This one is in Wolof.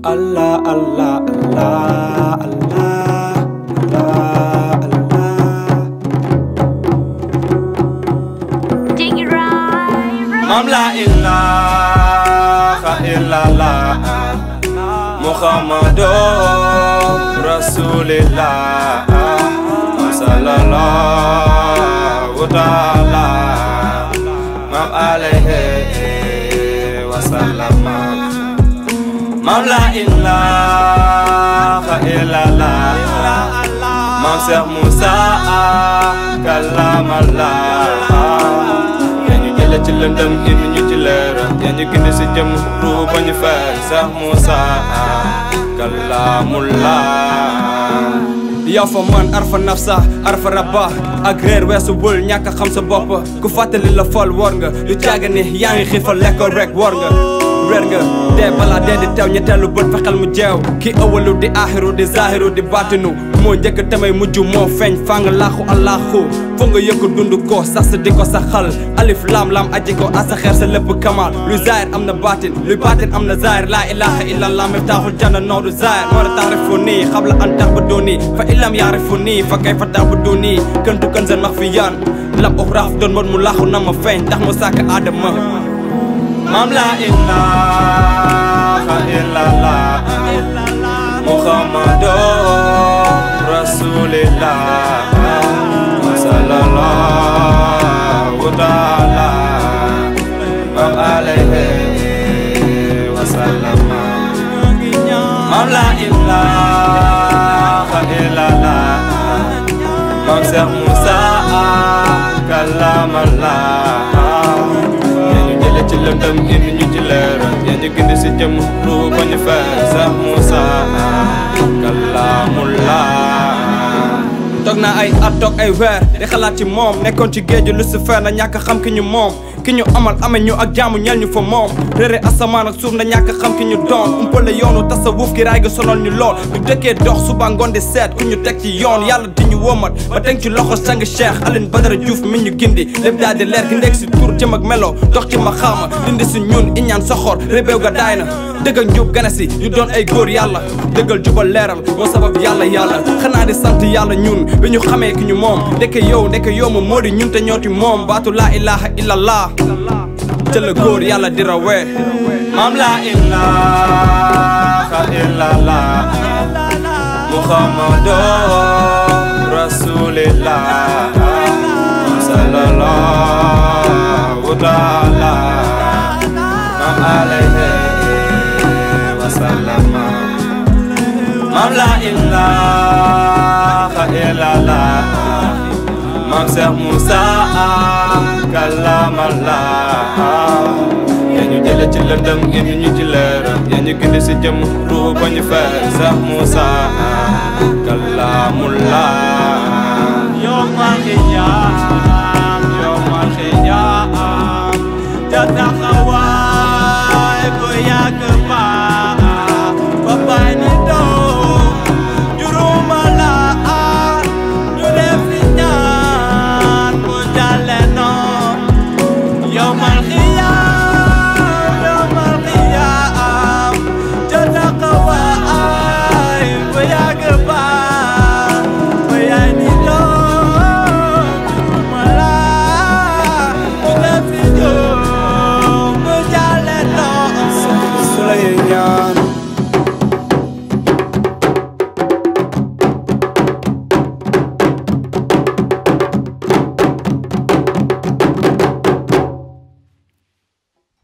Allah Allah Allah Allah Allah Allah. Take it right. Mam la ilaha illallah Muhammadur Rasulillah sallallahu ta'ala mam alayhi wa sallam. Mam la ilaha illallah Mam Cheikh Moussa kalamallah. Yaa ñu jële ci lëndëm indi ñu ci leer, yaa ñu gindi si jëm ru ba ñu feer. Cheikh Moussa kalamullah. yaa fa man arfa nafsa arfa rabba ak réer weesu bul ñàkk a xam sa bopp. ku fàttali la fol war nga lu caaga ni yaa ngi xiifal lekkol rek war nga reer nga dee balaa dee di teew ñetteelu bët fexel mu jeew. ki awalu di aaxiru di zaahiru di baatinu moo njëkk tamay mujj moo feeñ fàng laaxu allahu fo nga yëkk dund ko sas di ko sa xal alif laam laam aji ko asa xeer sa lépp kamal. luy zaahir am na baatin luy baatin am na zaahir laa ilaha illallah miftaaxul janna noodu zaahir moo la taarifu nii xabla an tax ba dooni fa illam yaarifu nii fa kay fa tax ba dooni këntu kën seen max fi yaan lam uxraaf doon mën mu laaxu na ma feeñ tax mu sàkk aadama. Mam la ilaha illallah Muhammadur Rasulillah sallallahu ta'ala mam alayhi wa sallam. Mam la ilaha illallah Mam Cheikh Moussa kalamallah. ci lëndëm indi ñu ci leer, yaa ñu gindi si jëm ru ba ñu feer. Cheikh Moussa kalamullah. toog naa ay at toog ay weer di xalaat ci moom nekkoon ci géeju Lucifer na ñàkk xam ki ñu moom ki ñu amal ame ñu ak jaamu ñel ñu fa moom réere asamaan ak suuf na ñàkk xam ki ñu doon umpale yoonu tasawuf gi raay ga sonal ñu lool ñu dëkkee dox suba ngoon di seet ku ñu teg ci yoon yàlla di ñu womat ba teg ci loxo sang Cheikh Aline Badara Diouf mi ñu gindi lépp daal di leer gi ndeg si tur jëm ak melo dox ci ma xaama dindi si ñun iñaan soxor rébéw ga daay na dëgg ak njub gane si ñu doon ay góor yàlla dëggal jubal leeral moo sabab yàlla xanaa di sant yàlla ñun bi ñu xamee ki ñu moom ndeke yow moom moo di ñun te ñooti moom baatu laa ilaha illallah te la góor yàlla di rawee. Mam la ilaha illallah Muhammadur Rasulillah sallallahu ta'ala mam alayhi wa sallam. Mam la ilaha illallah Mam Cheikh Moussa kalamallah. yaa ñu jële ci lëndëm indi ñu ci leer, yaa ñu gindi si jëm ru ba ñu feer. Cheikh Moussa kalamullah.